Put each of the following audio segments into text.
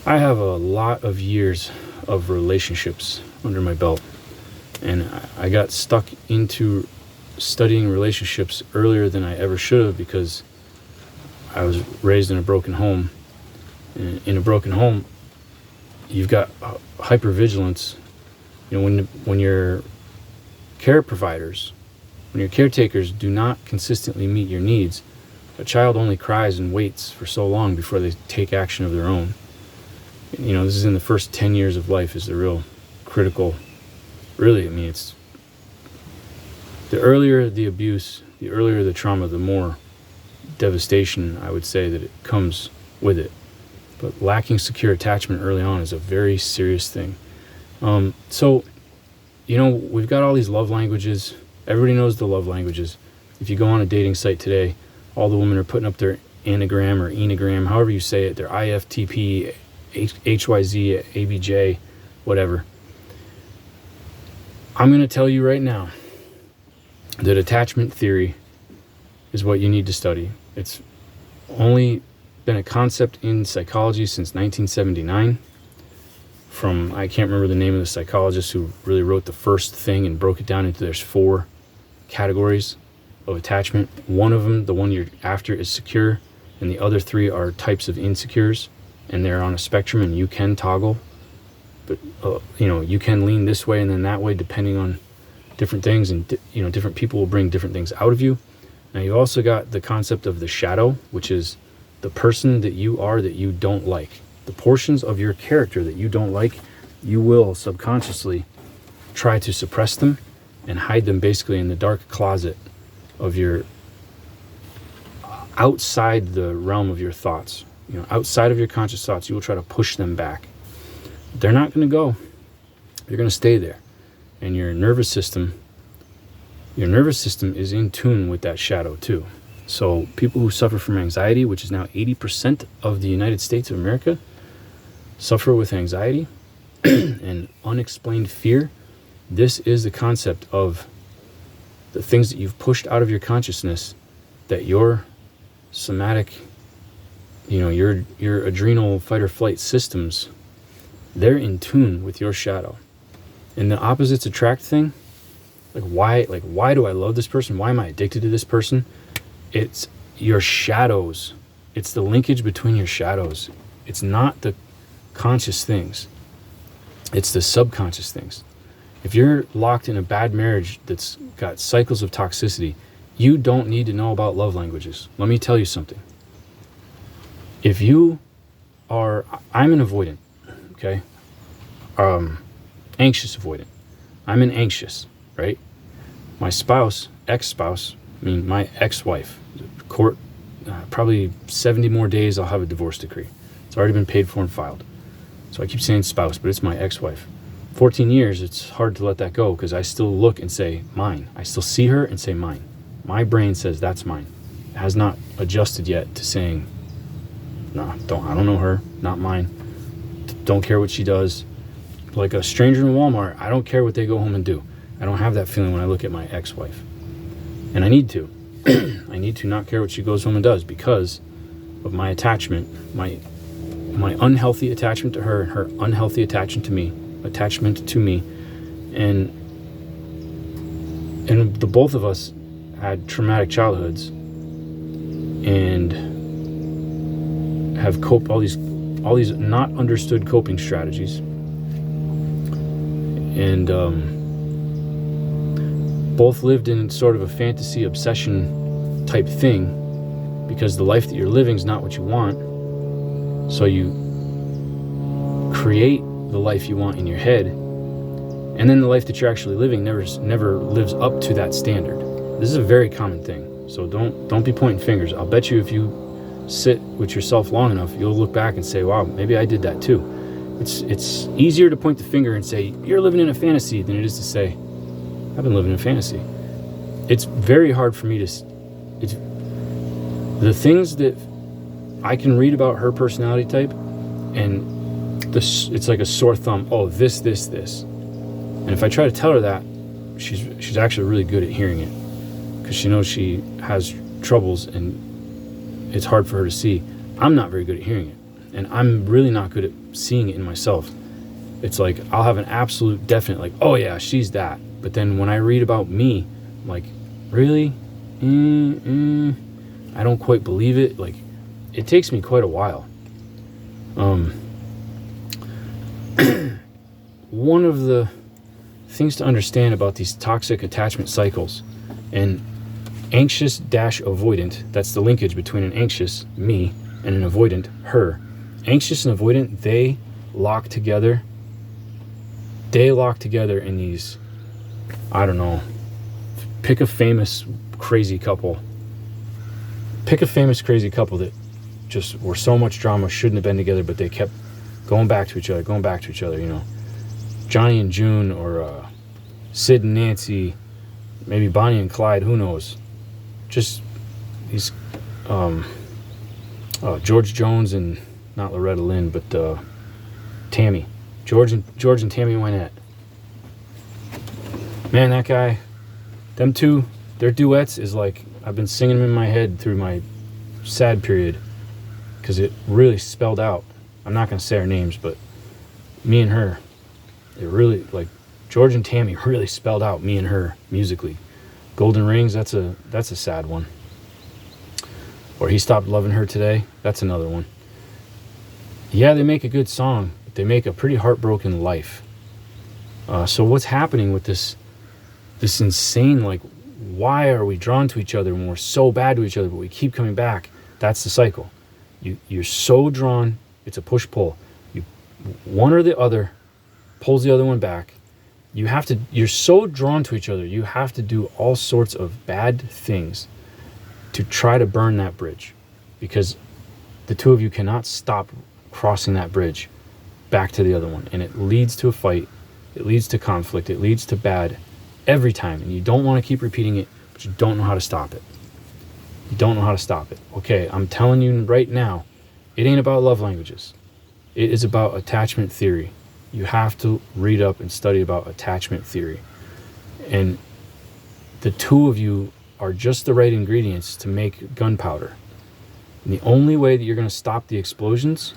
I have a lot of years of relationships under my belt, and I got stuck into studying relationships earlier than I ever should have because I was raised in a broken home. And in a broken home, you've got hypervigilance. When your care providers, when your caretakers do not consistently meet your needs, a child only cries and waits for so long before they take action of their own. This is in the first 10 years of life is the real critical, it's the earlier the abuse, the earlier the trauma, the more devastation I would say that it comes with it. But lacking secure attachment early on is a very serious thing. So we've got all these love languages. Everybody knows the love languages. If you go on a dating site today, all the women are putting up their anagram or enagram, however you say it, their IFTP, HYZ, ABJ, whatever. I'm going to tell you right now that attachment theory is what you need to study. It's only been a concept in psychology since 1979 from, I can't remember the name of the psychologist who really wrote the first thing and broke it down into there's 4 categories of attachment. One of them, the one you're after, is secure, and the other 3 are types of insecures, and they're on a spectrum, and you can toggle, but you can lean this way and then that way depending on different things, and different people will bring different things out of you. Now you also got the concept of the shadow, which is the person that you are that you don't like. The portions of your character that you don't like, you will subconsciously try to suppress them and hide them basically in the dark closet of your, outside the realm of your thoughts. Outside of your conscious thoughts, you will try to push them back. They're not going to go. They're going to stay there. And your nervous system is in tune with that shadow too. So people who suffer from anxiety, which is now 80% of the United States of America, suffer with anxiety and unexplained fear. This is the concept of the things that you've pushed out of your consciousness, that your somatic, your adrenal fight or flight systems, they're in tune with your shadow. And the opposites attract thing, why do I love this person? Why am I addicted to this person? It's your shadows. It's the linkage between your shadows. It's not the conscious things. It's the subconscious things. If you're locked in a bad marriage that's got cycles of toxicity, you don't need to know about love languages. Let me tell you something. I'm an avoidant, okay? Anxious avoidant. I'm an anxious, right? My ex-spouse, my ex-wife, court, probably 70 more days I'll have a divorce decree. It's already been paid for and filed. So I keep saying spouse, but it's my ex-wife. 14 years, it's hard to let that go because I still look and say mine. I still see her and say mine. My brain says that's mine. It has not adjusted yet to saying, no, I don't know her, not mine. Don't care what she does. Like a stranger in Walmart, I don't care what they go home and do. I don't have that feeling when I look at my ex-wife. And I need to. I need to not care what she goes home and does because of my attachment, my unhealthy attachment to her and her unhealthy attachment to me. And the both of us had traumatic childhoods and have coped all these not understood coping strategies. And both lived in sort of a fantasy obsession type thing because the life that you're living is not what you want. So you create the life you want in your head, and then the life that you're actually living never lives up to that standard. This is a very common thing. So don't be pointing fingers. I'll bet you if you sit with yourself long enough, you'll look back and say, wow, maybe I did that too. It's easier to point the finger and say, you're living in a fantasy than it is to say, I've been living in a fantasy. It's very hard for me the things that I can read about her personality type, and it's like a sore thumb. Oh, this. And if I try to tell her that, she's actually really good at hearing it because she knows she has troubles and it's hard for her to see. I'm not very good at hearing it. And I'm really not good at seeing it in myself. It's like I'll have an absolute definite, like, oh yeah, she's that. But then when I read about me, I'm like, really? I don't quite believe it. Like, it takes me quite a while. One of the things to understand about these toxic attachment cycles, and anxious-avoidant, that's the linkage between an anxious, me, and an avoidant, her. Anxious and avoidant, they lock together in these, I don't know, pick a famous crazy couple that just were so much drama, shouldn't have been together, but they kept going back to each other, you know. Johnny and June, or Sid and Nancy, maybe Bonnie and Clyde, who knows. Just these George Jones and, not Loretta Lynn, but Tammy. George and Tammy Wynette. Man, that guy, them two, their duets is like, I've been singing them in my head through my sad period, because it really spelled out. I'm not going to say our names, but me and her, it really, like, George and Tammy really spelled out me and her musically. Golden Rings, that's a sad one. Or He Stopped Loving Her Today, that's another one. Yeah, they make a good song, but they make a pretty heartbroken life. So what's happening with this insane, like, why are we drawn to each other when we're so bad to each other, but we keep coming back? That's the cycle. You're so drawn, it's a push-pull. One or the other pulls the other one back. You're so drawn to each other, you have to do all sorts of bad things to try to burn that bridge, because the two of you cannot stop crossing that bridge back to the other one, and it leads to a fight, it leads to conflict, it leads to bad every time, and you don't want to keep repeating it, but you don't know how to stop it. Okay, I'm telling you right now, it ain't about love languages. It is about attachment theory. You have to read up and study about attachment theory. And the two of you are just the right ingredients to make gunpowder. And the only way that you're going to stop the explosions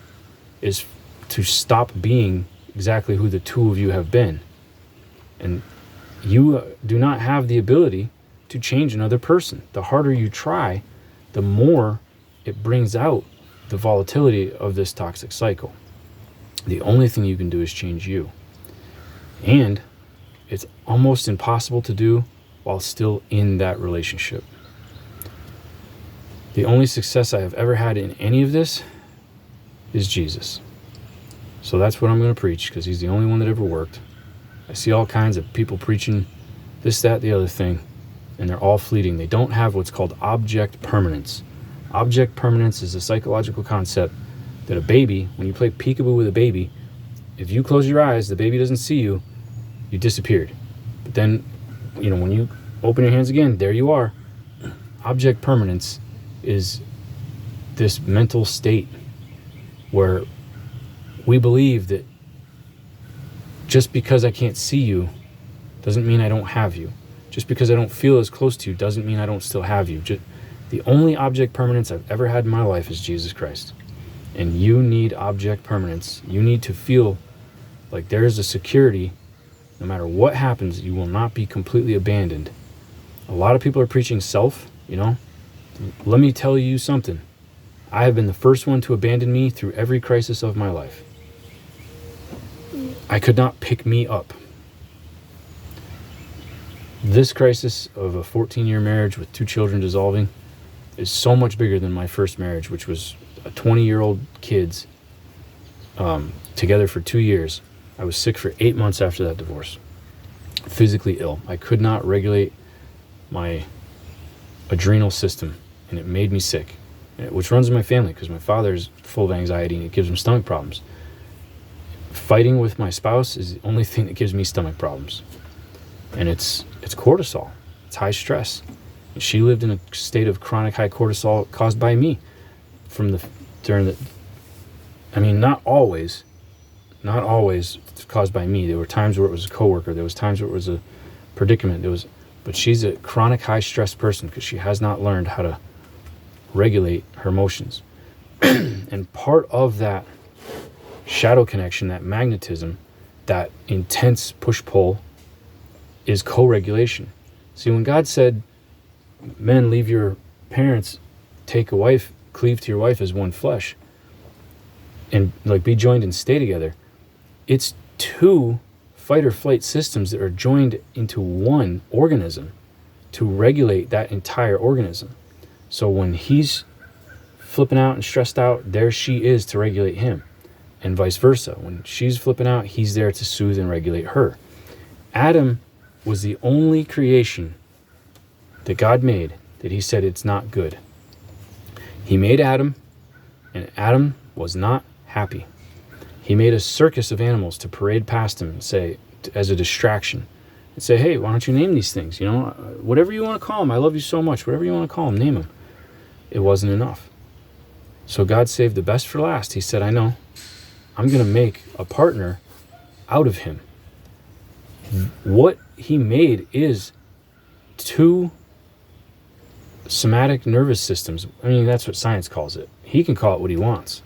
is to stop being exactly who the two of you have been. And you do not have the ability to change another person. The harder you try, the more it brings out the volatility of this toxic cycle. The only thing you can do is change you. And it's almost impossible to do while still in that relationship. The only success I have ever had in any of this is Jesus. So that's what I'm going to preach, because he's the only one that ever worked. I see all kinds of people preaching this, that, the other thing, and they're all fleeting. They don't have what's called object permanence. Object permanence is a psychological concept that a baby, when you play peekaboo with a baby, if you close your eyes, the baby doesn't see you, you disappeared. But then, when you open your hands again, there you are. Object permanence is this mental state where we believe that just because I can't see you doesn't mean I don't have you. Just because I don't feel as close to you doesn't mean I don't still have you. The only object permanence I've ever had in my life is Jesus Christ. And you need object permanence. You need to feel like there is a security. No matter what happens, you will not be completely abandoned. A lot of people are preaching self, Let me tell you something. I have been the first one to abandon me through every crisis of my life. I could not pick me up. This crisis of a 14-year marriage with 2 children dissolving is so much bigger than my first marriage, which was a 20-year-old kids together for 2 years. I was sick for 8 months after that divorce. Physically ill. I could not regulate my adrenal system, and it made me sick, which runs in my family because my father's full of anxiety and it gives him stomach problems. Fighting with my spouse is the only thing that gives me stomach problems. And it's cortisol. It's high stress. And she lived in a state of chronic high cortisol caused by me not always caused by me. There were times where it was a coworker. There was times where it was a predicament. But she's a chronic high stress person because she has not learned how to regulate her emotions. And part of that shadow connection, that magnetism, that intense push-pull is co-regulation. See, when God said, men, leave your parents, take a wife, cleave to your wife as one flesh, and like be joined and stay together, it's two fight or flight systems that are joined into one organism to regulate that entire organism. So when he's flipping out and stressed out, there she is to regulate him, and vice versa. When she's flipping out, he's there to soothe and regulate her. Adam was the only creation that God made that he said it's not good. He made Adam, and Adam was not happy. He made a circus of animals to parade past him and say, as a distraction, and say, hey, why don't you name these things? Whatever you want to call them. I love you so much. Whatever you want to call them, name them. It wasn't enough. So God saved the best for last. He said, I know. I'm going to make a partner out of him. What he made is two somatic nervous systems. I mean, that's what science calls it. He can call it what he wants.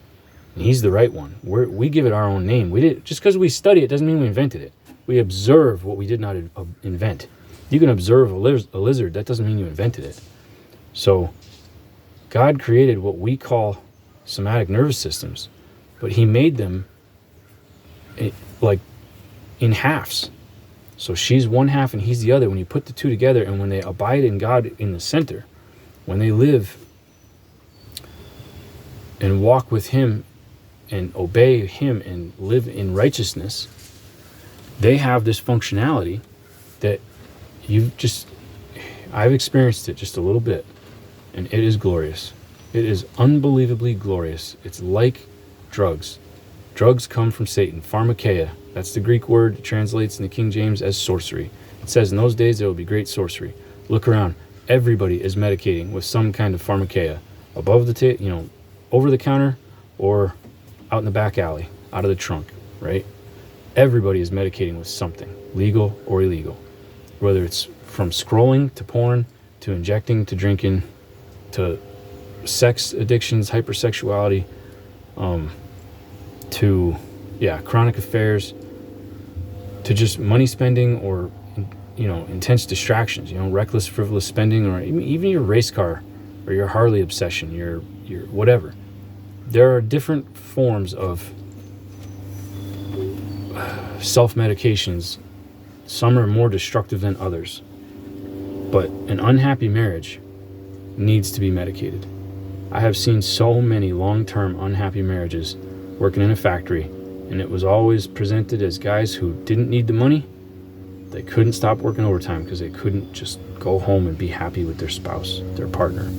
And he's the right one. We give it our own name. Just because we study it doesn't mean we invented it. We observe what we did not invent. You can observe a lizard. That doesn't mean you invented it. So God created what we call somatic nervous systems, but he made them like in halves. So she's one half and he's the other. When you put the two together, and when they abide in God in the center, when they live and walk with him and obey him and live in righteousness, they have this functionality that I've experienced it just a little bit, and it is glorious. It is unbelievably glorious. It's like drugs. Drugs come from Satan, pharmakeia. That's the Greek word. It translates in the King James as sorcery. It says in those days there will be great sorcery. Look around. Everybody is medicating with some kind of pharmakeia. Above the over the counter, or out in the back alley, out of the trunk, right? Everybody is medicating with something, legal or illegal. Whether it's from scrolling to porn, to injecting, to drinking, to sex addictions, hypersexuality, to chronic affairs, to just money spending, or intense distractions, reckless, frivolous spending, or even your race car or your Harley obsession, your whatever. There are different forms of self-medications. Some are more destructive than others, but an unhappy marriage needs to be medicated. I have seen so many long-term unhappy marriages working in a factory, and it was always presented as guys who didn't need the money. They couldn't stop working overtime because they couldn't just go home and be happy with their spouse, their partner.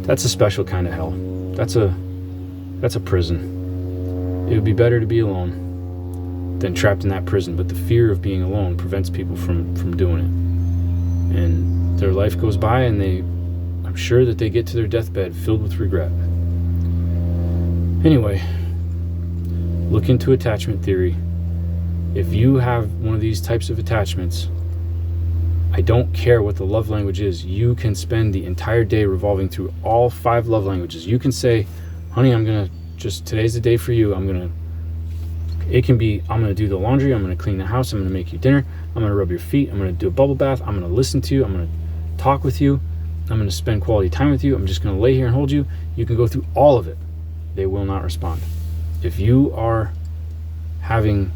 That's a special kind of hell. That's a prison. It would be better to be alone than trapped in that prison, but the fear of being alone prevents people from doing it. And their life goes by, and I'm sure that they get to their deathbed filled with regret. Anyway, look into attachment theory. If you have one of these types of attachments, I don't care what the love language is. You can spend the entire day revolving through all 5 love languages. You can say, honey, today's the day for you. I'm going to do the laundry. I'm going to clean the house. I'm going to make you dinner. I'm going to rub your feet. I'm going to do a bubble bath. I'm going to listen to you. I'm going to talk with you. I'm going to spend quality time with you. I'm just going to lay here and hold you. You can go through all of it. They will not respond. If you are having,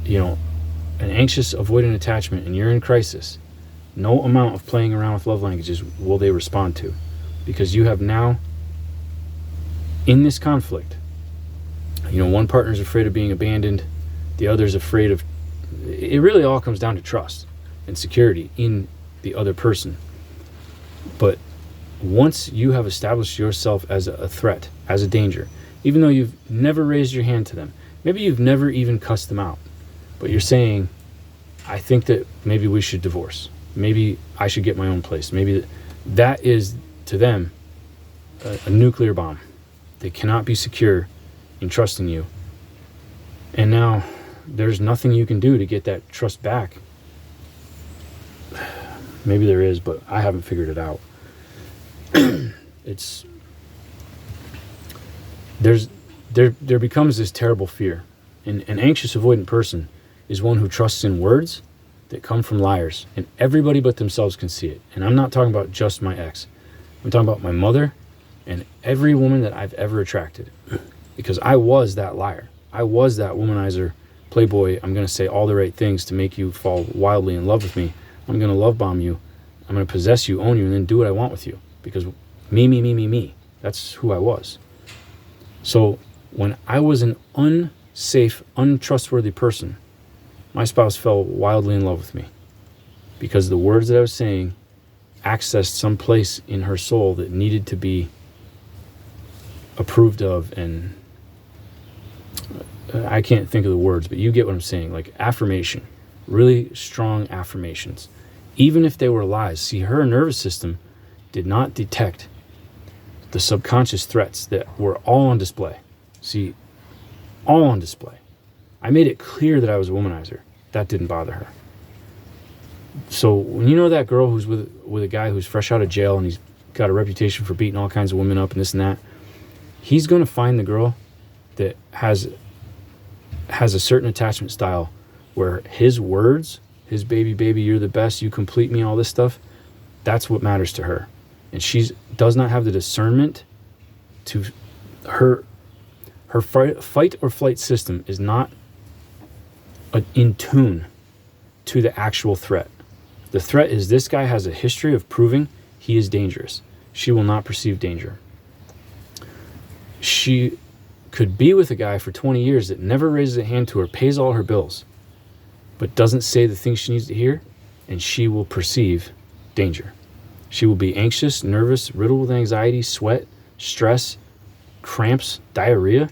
an anxious avoidant attachment and you're in crisis, no amount of playing around with love languages will they respond to, because you have now, in this conflict, one partner's afraid of being abandoned, the other's afraid of, it really all comes down to trust and security in the other person. But once you have established yourself as a threat, as a danger, even though you've never raised your hand to them, maybe you've never even cussed them out, but you're saying, I think that maybe we should divorce. Maybe I should get my own place. Maybe that is, to them, a nuclear bomb. They cannot be secure in trusting you. And now there's nothing you can do to get that trust back. Maybe there is, but I haven't figured it out. there becomes this terrible fear. And an anxious avoidant person is one who trusts in words that come from liars, and everybody but themselves can see it. And I'm not talking about just my ex. I'm talking about my mother and every woman that I've ever attracted, because I was that liar. I was that womanizer, playboy. I'm going to say all the right things to make you fall wildly in love with me. I'm going to love bomb you. I'm going to possess you, own you, and then do what I want with you, because me. That's who I was. So when I was an unsafe, untrustworthy person, my spouse fell wildly in love with me because the words that I was saying accessed some place in her soul that needed to be approved of. And I can't think of the words, but you get what I'm saying. Like affirmation, really strong affirmations, even if they were lies. See, her nervous system did not detect the subconscious threats that were all on display. See, all on display. I made it clear that I was a womanizer. That didn't bother her. So when you know that girl who's with a guy who's fresh out of jail and he's got a reputation for beating all kinds of women up and this and that, he's going to find the girl that has a certain attachment style where his words, his baby, you're the best, you complete me, all this stuff, that's what matters to her. And she does not have the discernment to her fight or flight system is not in tune to the actual threat. The threat is this guy has a history of proving he is dangerous. She will not perceive danger. She could be with a guy for 20 years that never raises a hand to her, pays all her bills, but doesn't say the things she needs to hear, and she will perceive danger. She will be anxious, nervous, riddled with anxiety, sweat, stress, cramps, diarrhea.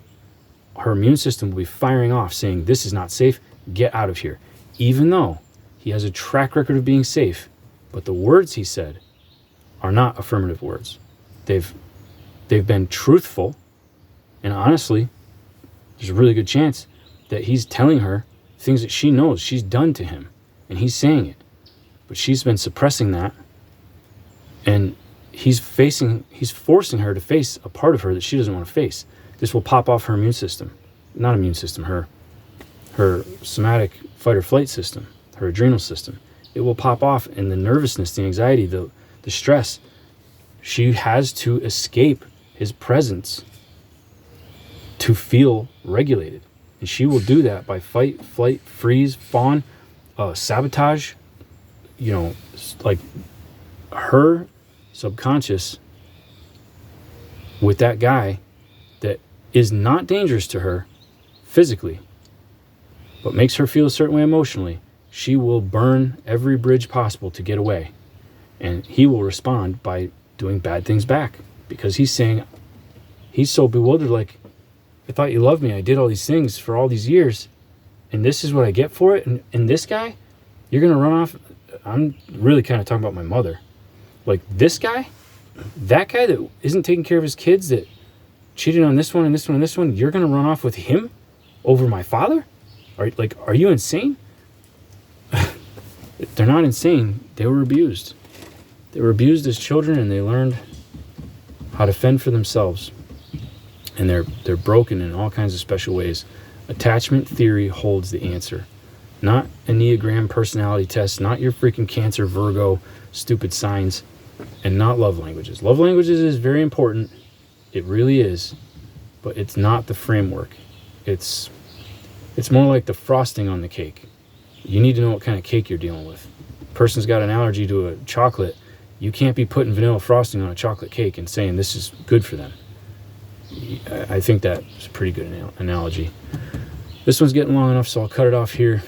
Her immune system will be firing off saying, this is not safe, get out of here. Even though he has a track record of being safe, but the words he said are not affirmative words. They've been truthful, and honestly, there's a really good chance that he's telling her things that she knows she's done to him, and he's saying it. But she's been suppressing that, and he's forcing her to face a part of her that she doesn't want to face. This will pop off her her somatic fight or flight system, her adrenal system. It will pop off, and the nervousness, the anxiety, the stress, she has to escape his presence to feel regulated. And she will do that by fight, flight, freeze, fawn, sabotage. Like her subconscious with that guy that is not dangerous to her physically, but makes her feel a certain way emotionally, she will burn every bridge possible to get away. And he will respond by doing bad things back, because he's saying, he's so bewildered, like, I thought you loved me. I did all these things for all these years, and this is what I get for it. And this guy, you're going to run off. I'm really kind of talking about my mother. Like this guy, that guy that isn't taking care of his kids, that cheated on this one and this one and this one, you're going to run off with him over my father? Are you insane? They're not insane. They were abused. They were abused as children, and they learned how to fend for themselves. And they're broken in all kinds of special ways. Attachment theory holds the answer. Not Enneagram personality test, not your freaking Cancer, Virgo, stupid signs, and not love languages. Love languages is very important. It really is. But it's not the framework. It's more like the frosting on the cake. You need to know what kind of cake you're dealing with. Person's got an allergy to a chocolate. You can't be putting vanilla frosting on a chocolate cake and saying this is good for them. I think that's a pretty good analogy. This one's getting long enough, so I'll cut it off here.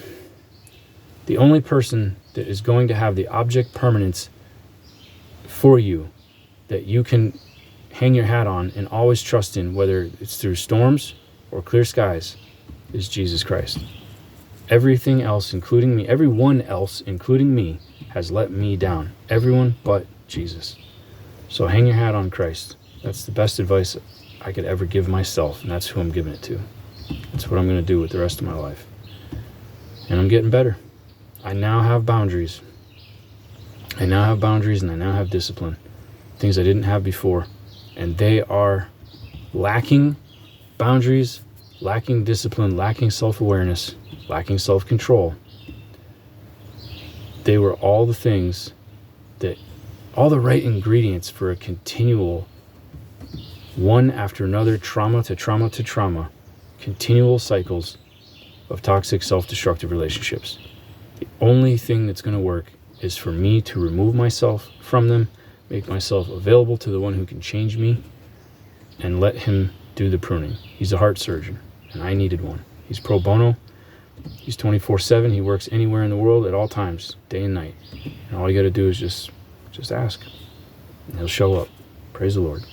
The only person that is going to have the object permanence for you that you can hang your hat on and always trust in, whether it's through storms or clear skies, is Jesus Christ. Everything else, including me, everyone else, including me, has let me down. Everyone but Jesus. So hang your hat on Christ. That's the best advice I could ever give myself, and that's who I'm giving it to. That's what I'm going to do with the rest of my life. And I'm getting better. I now have boundaries. And I now have discipline. Things I didn't have before. And they are lacking boundaries, lacking discipline, lacking self-awareness, lacking self-control. They were all the things that, all the right ingredients for a continual, one after another, trauma to trauma to trauma, continual cycles of toxic, self-destructive relationships. The only thing that's going to work is for me to remove myself from them, make myself available to the one who can change me, and let him do the pruning. He's a heart surgeon, and I needed one. He's pro bono. He's 24/7. He works anywhere in the world at all times, day and night. And all you got to do is just ask, and he'll show up. Praise the Lord.